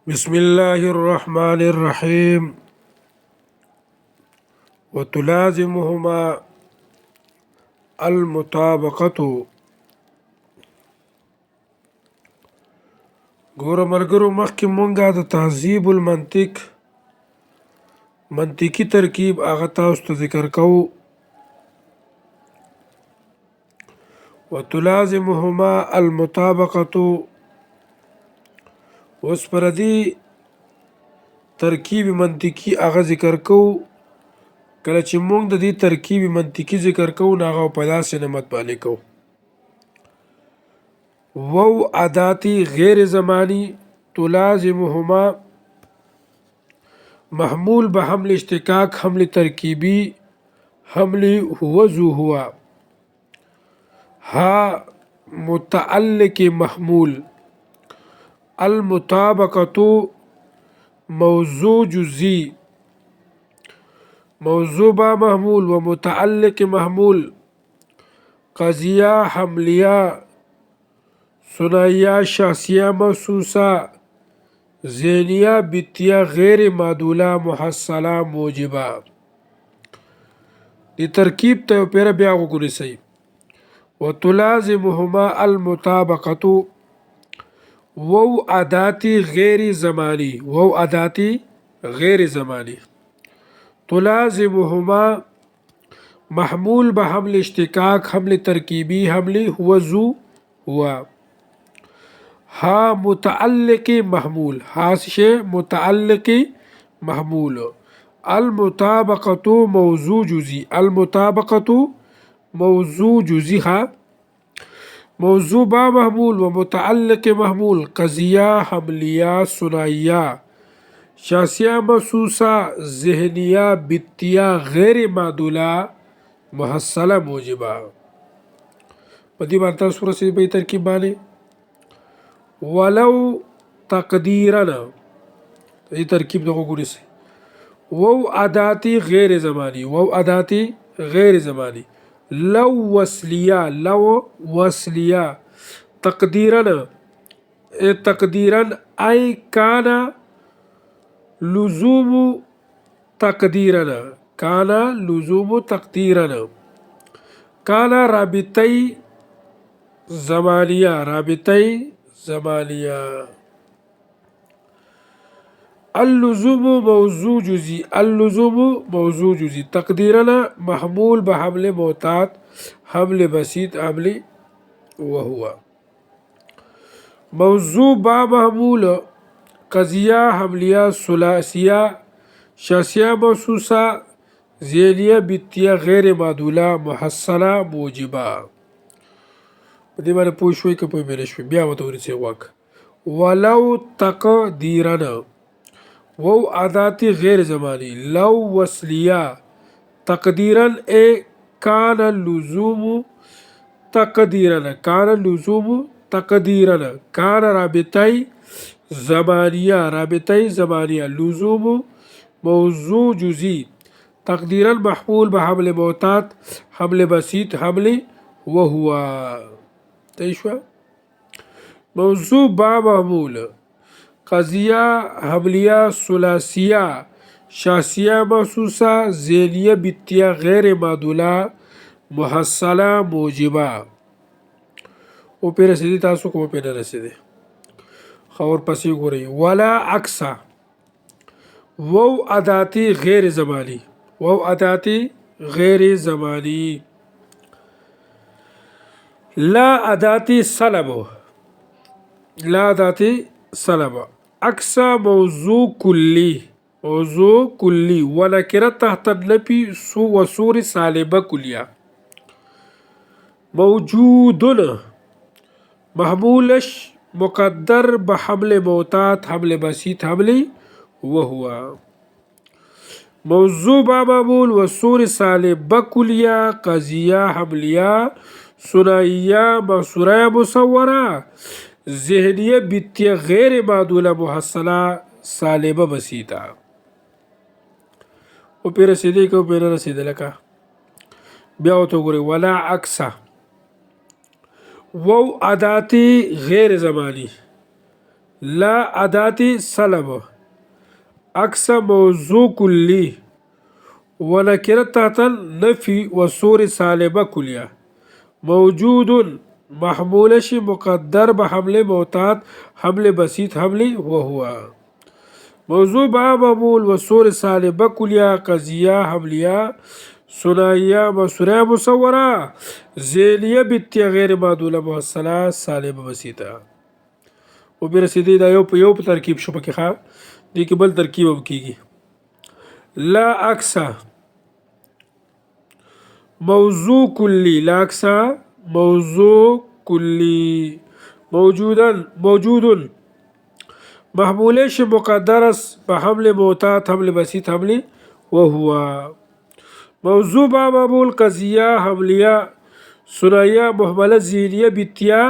بسم الله الرحمن الرحيم. وتلازمهما المطابقة. ګوره ملګرو، مخکې مونږه د تهذیب المنطق منطقي ترکیب هغه تاسو ته ذکر کوو. وتلازمهما المطابقة. اوس پر دې ترکیب منطقي هغه ذکر کوو. کله چې مونږ د دې ترکیب منطقي ذکر کوو نو هغه په داسې نمط باندې کوو. وو عاداتی غیر زمانی تلازمهما محمول به حمل اشتقاق حمل ترکیبی حمل هو ذو هو. ها متعلق محمول المطابقة موضوع جزئی موضوع با محمول و متعلق محمول قضیہ حملیہ ثنائیہ شخصیہ محسوسہ ذہنیہ بتیہ غیر معدولہ محصلہ موجبہ. دی ترکیب ته پیره بیا وګورئ صحیح. وتلازمهما المطابقة وو عاداتی غیر زمانی وو عاداتی غیر زمانی تلازمهما محمول به حمل اشتقاق حمل ترکیبی حمل هو ذو هو. ها متعلق محمول ها شے متعلق محمول المطابقة موضوع جزئی المطابقة موضوع جزئی ها موضوع با محمول و متعلق محمول قضیہ حملیہ ثنائیہ شخصیہ محسوسہ ذہنیہ بتیہ غیر معدولہ محصلہ موجبہ. په دې باندې تاسو ورسېدئ په ترکیب باندې. ولو تقدیرا دې ترکیب دغه وګورئ. وو عاداتی غیر زمانی وو عاداتی غیر زمانی لو وصلیہ لو وصلیہ تقدیرا تقدیرا ای کانا لزوم تقدیرا کانا لزوم تقدیرا کانا رابطی زمانیہ رابطی زمانیہ. اللزوم موضوع جزئی اللزوم موضوع جزئی تقدیرا محمول بحمل معتاد حمل بسیط حمل وهو. موضوع با محمول قضیہ حملیہ ثلاثیہ شخصیہ محسوسہ ذہنیہ بتیہ غیر معدولہ محصلہ موجبہ. په دې باندې پوه شوئ که پوه مې نه شوئ بیا ورته ورسئ غوږ. ولو تقدیرا وو عاداتی غیر زمانی لو وصلیہ تقدیرا اے کان لزوم تقدیرا کان لزوم تقدیرا کان رابطی زمانیہ رابطی زمانیہ لزوم موضوع جزئی تقدیرا محمول بحمل معتاد حمل بسیط حمل وهو. تیشوا موضوع با محمول قضیہ حملیہ ثلاثیہ شخصیہ محسوسہ ذہنیہ بتیہ غیر معدولہ محصلہ موجبہ. او پہ رسیدی تاسو کو پہ نه رسیدی خور پسی گوری. ولا عکسا وو عاداتی غیر زمانی وو عاداتی غیر زمانی لا عاداتی سلب لا عاداتی سلب عکس موضوع کلی موضوع کلی ونکرت تحت النفی سو وصور سالبہ کلیہ. موجود محمولش مقدر بحمل معتاد حمل بسیط حمل وهو. موضوع با معمول وصور سالبہ کلیہ قضیہ حملیہ ثنائیہ محصورہ مصورہ ذہنیہ بتیہ غیر معدولہ محصلہ سالبہ بسیطہ. او پہ رسیدے که او پہ نه رسیدے لکه بیا ورته وګورئ. ولا عکسه وو عاداتی غیر زمانی لا ادات سلب عکس موضوع کلی ونکرت تحت نفی و صور سالبه کلیه موجود محمول شي مقدر به حمله معتاد حمله بسيط حمله وهو موضوع با معمول و صور سالبه کلیه قضیه حملیه ثنائیه مصوره مصوره ذیلیه بیتیه غیر معدوله محصله سالبه بسیطه و برسیدی دا یو په ترکیب شو پکې ښه دې کې بل ترکیب هم کیږي لا عکسه موضوع کلی لا عکسه موضوع کلی موجود محموله شي مقدر است به حمل معتاد حمل بسيط حمل وهو موضوع با معمول قضیه حملیه ثنائیه محمله ذیلیه بیتیه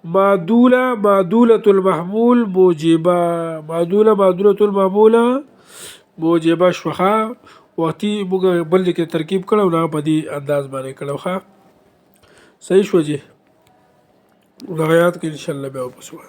معدولة المحمول موجبه معدولة المحمول موجبه شوخه وقتی موږ بل کې ترکیب کړو نه په دې انداز باندې کړو ښه صحیح شو جی دغه یاد کې ان شاء الله بیا وپسو